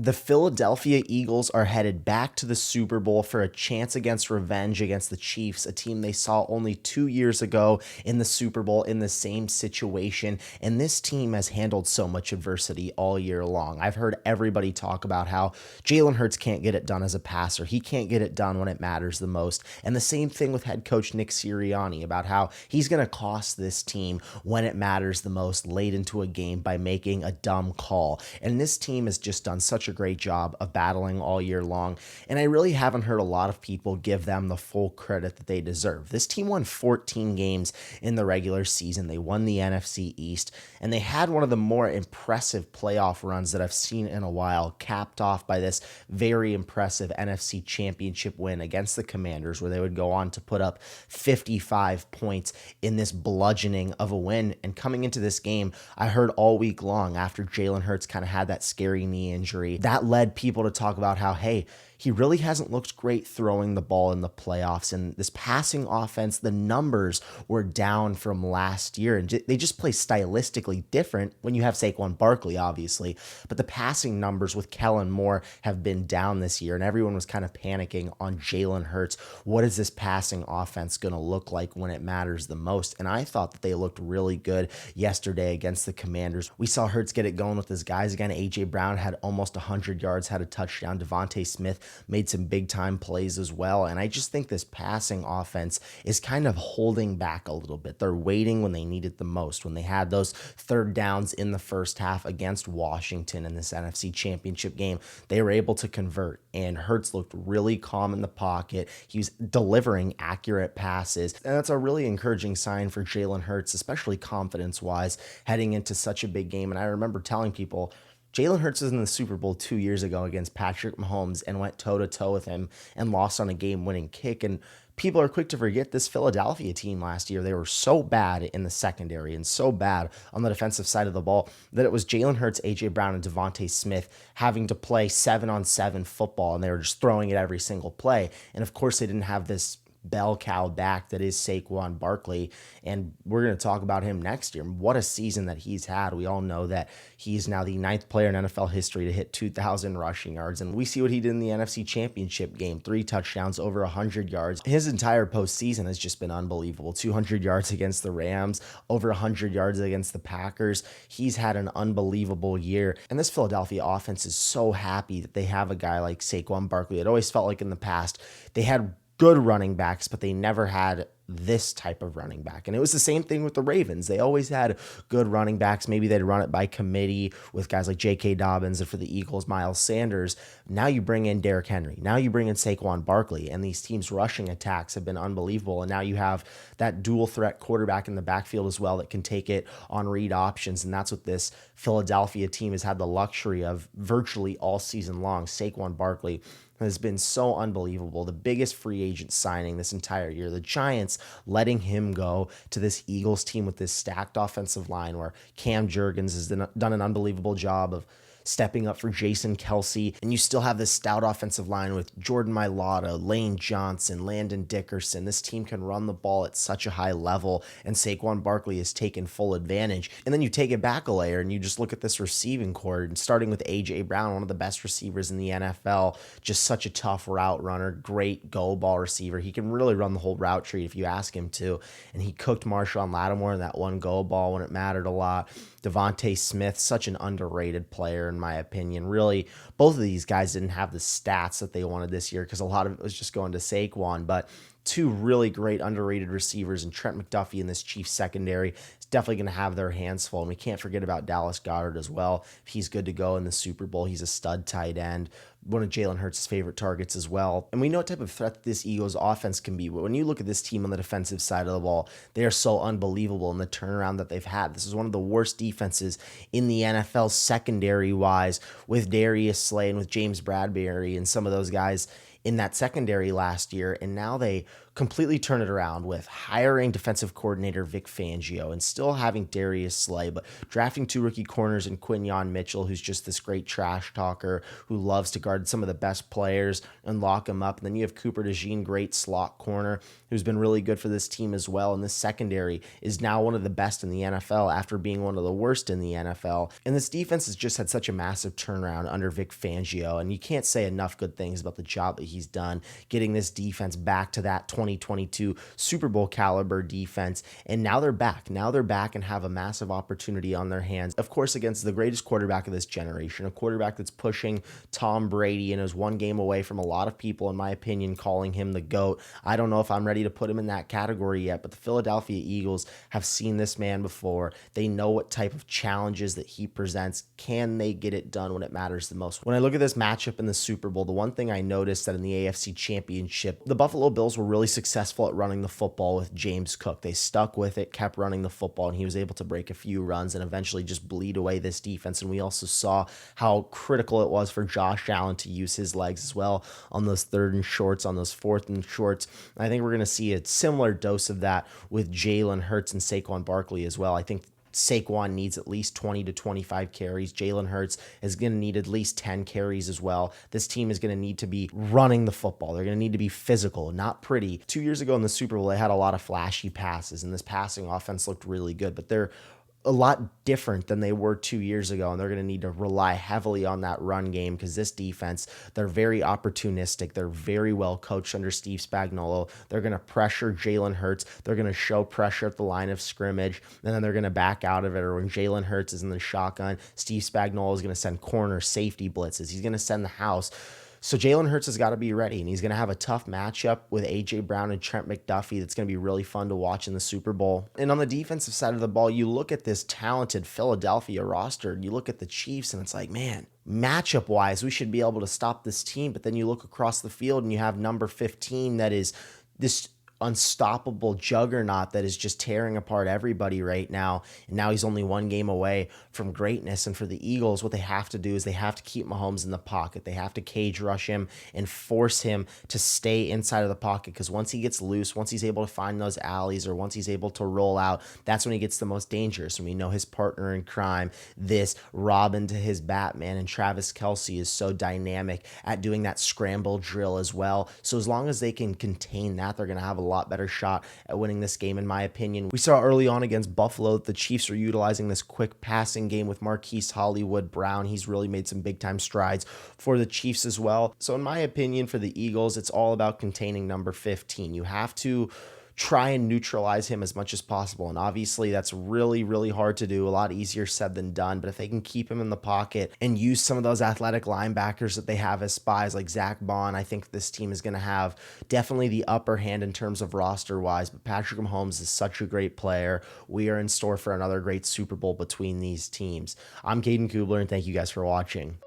The Philadelphia Eagles are headed back to the Super Bowl for a chance against revenge against the Chiefs, a team they saw only 2 years ago in the Super Bowl in the same situation. And this team has handled so much adversity all year long. I've heard everybody talk about how Jalen Hurts can't get it done as a passer. He can't get it done when it matters the most. And the same thing with head coach Nick Sirianni about how he's going to cost this team when it matters the most late into a game by making a dumb call. And this team has just done such a great job of battling all year long, and I really haven't heard a lot of people give them the full credit that they deserve. This team won 14 games in the regular season. They won the NFC East, and they had one of the more impressive playoff runs that I've seen in a while, capped off by this very impressive NFC Championship win against the Commanders, where they would go on to put up 55 points in this bludgeoning of a win. And coming into this game, I heard all week long after Jalen Hurts kind of had that scary knee injury, that led people to talk about how, hey, he really hasn't looked great throwing the ball in the playoffs. And this passing offense, the numbers were down from last year. And they just play stylistically different when you have Saquon Barkley, obviously. But the passing numbers with Kellen Moore have been down this year. And everyone was kind of panicking on Jalen Hurts. What is this passing offense going to look like when it matters the most? And I thought that they looked really good yesterday against the Commanders. We saw Hurts get it going with his guys again. A.J. Brown had almost 100 yards, had a touchdown. Devontae Smith made some big time plays as well. And I just think this passing offense is kind of holding back a little bit. They're waiting when they need it the most. When they had those third downs in the first half against Washington in this NFC Championship game, they were able to convert. And Hurts looked really calm in the pocket. He was delivering accurate passes. And that's a really encouraging sign for Jalen Hurts, especially confidence-wise, heading into such a big game. And I remember telling people, Jalen Hurts was in the Super Bowl 2 years ago against Patrick Mahomes and went toe-to-toe with him and lost on a game-winning kick. And people are quick to forget this Philadelphia team last year. They were so bad in the secondary and so bad on the defensive side of the ball that it was Jalen Hurts, A.J. Brown, and Devontae Smith having to play 7-on-7 football, and they were just throwing it every single play. And of course, they didn't have this bell cow back that is Saquon Barkley, and we're going to talk about him next year. What a season that he's had. We all know that he's now the 9th player in NFL history to hit 2,000 rushing yards, and we see what he did in the NFC Championship game, 3 touchdowns, over 100 yards. His entire postseason has just been unbelievable. 200 yards against the Rams, over 100 yards against the Packers. He's had an unbelievable year, and this Philadelphia offense is so happy that they have a guy like Saquon Barkley. It always felt like in the past they had good running backs, but they never had this type of running back. And it was the same thing with the Ravens. They always had good running backs. Maybe they'd run it by committee with guys like J.K. Dobbins, and for the Eagles, Miles Sanders. Now you bring in Derrick Henry. Now you bring in Saquon Barkley, and these teams' rushing attacks have been unbelievable. And now you have that dual threat quarterback in the backfield as well that can take it on read options. And that's what this Philadelphia team has had the luxury of virtually all season long. Saquon Barkley has been so unbelievable. The biggest free agent signing this entire year. The Giants letting him go to this Eagles team with this stacked offensive line where Cam Jurgens has done an unbelievable job of stepping up for Jason Kelsey. And you still have this stout offensive line with Jordan Mailata, Lane Johnson, Landon Dickerson. This team can run the ball at such a high level, and Saquon Barkley has taken full advantage. And then you take it back a layer and you just look at this receiving core, and starting with A.J. Brown, one of the best receivers in the NFL, just such a tough route runner, great go ball receiver. He can really run the whole route tree if you ask him to. And he cooked Marshawn Lattimore in that one go ball when it mattered a lot. Devontae Smith, such an underrated player in my opinion. Really, both of these guys didn't have the stats that they wanted this year because a lot of it was just going to Saquon, but two really great underrated receivers, and Trent McDuffie in this Chiefs secondary is definitely going to have their hands full. And we can't forget about Dallas Goedert as well. If he's good to go in the Super Bowl, he's a stud tight end, one of Jalen Hurts' favorite targets as well. And we know what type of threat this Eagles offense can be. But when you look at this team on the defensive side of the ball, they are so unbelievable in the turnaround that they've had. This is one of the worst defenses in the NFL secondary-wise, with Darius Slay and with James Bradbury and some of those guys in that secondary last year, and now they completely turn it around with hiring defensive coordinator Vic Fangio and still having Darius Slay, but drafting 2 rookie corners in Quinyon Mitchell, who's just this great trash talker who loves to guard some of the best players and lock them up. And then you have Cooper DeJean, great slot corner, who's been really good for this team as well. And this secondary is now one of the best in the NFL after being one of the worst in the NFL. And this defense has just had such a massive turnaround under Vic Fangio, and you can't say enough good things about the job that he's done getting this defense back to that 2022 Super Bowl caliber defense. And now they're back. Now they're back and have a massive opportunity on their hands. Of course, against the greatest quarterback of this generation, a quarterback that's pushing Tom Brady and is one game away from a lot of people, in my opinion, calling him the GOAT. I don't know if I'm ready to put him in that category yet, but the Philadelphia Eagles have seen this man before. They know what type of challenges that he presents. Can they get it done when it matters the most? When I look at this matchup in the Super Bowl, the one thing I noticed that in the AFC Championship, the Buffalo Bills were really successful at running the football with James Cook. They stuck with it, kept running the football, and he was able to break a few runs and eventually just bleed away this defense. And we also saw how critical it was for Josh Allen to use his legs as well on those 3rd and shorts, on those 4th and shorts. And I think we're going to see a similar dose of that with Jalen Hurts and Saquon Barkley as well. I think Saquon needs at least 20 to 25 carries. Jalen Hurts is going to need at least 10 carries as well. This team is going to need to be running the football. They're going to need to be physical, not pretty. 2 years ago in the Super Bowl, they had a lot of flashy passes, and this passing offense looked really good, but they're a lot different than they were 2 years ago, and they're going to need to rely heavily on that run game because this defense, they're very opportunistic. They're very well coached under Steve Spagnuolo. They're going to pressure Jalen Hurts. They're going to show pressure at the line of scrimmage, and then they're going to back out of it. Or when Jalen Hurts is in the shotgun, Steve Spagnuolo is going to send corner safety blitzes. He's going to send the house. So Jalen Hurts has got to be ready, and he's going to have a tough matchup with A.J. Brown and Trent McDuffie that's going to be really fun to watch in the Super Bowl. And on the defensive side of the ball, you look at this talented Philadelphia roster, and you look at the Chiefs, and it's like, man, matchup-wise, we should be able to stop this team. But then you look across the field, and you have number 15 that is this unstoppable juggernaut that is just tearing apart everybody right now. And now he's only one game away from greatness. And for the Eagles, what they have to do is they have to keep Mahomes in the pocket. They have to cage rush him and force him to stay inside of the pocket, because once he gets loose, once he's able to find those alleys, or once he's able to roll out, that's when he gets the most dangerous. And we know his partner in crime, this Robin to his Batman, and Travis Kelce is so dynamic at doing that scramble drill as well. So as long as they can contain that, they're going to have a lot better shot at winning this game, in my opinion. We saw early on against Buffalo that the Chiefs are utilizing this quick passing game with Marquise Hollywood Brown. He's really made some big time strides for the Chiefs as well. So in my opinion, for the Eagles, it's all about containing number 15. You have to try and neutralize him as much as possible. And obviously that's really, really hard to do, a lot easier said than done. But if they can keep him in the pocket and use some of those athletic linebackers that they have as spies like Zach Bond, I think this team is going to have definitely the upper hand in terms of roster wise. But Patrick Mahomes is such a great player. We are in store for another great Super Bowl between these teams. I'm Caden Kubler, and thank you guys for watching.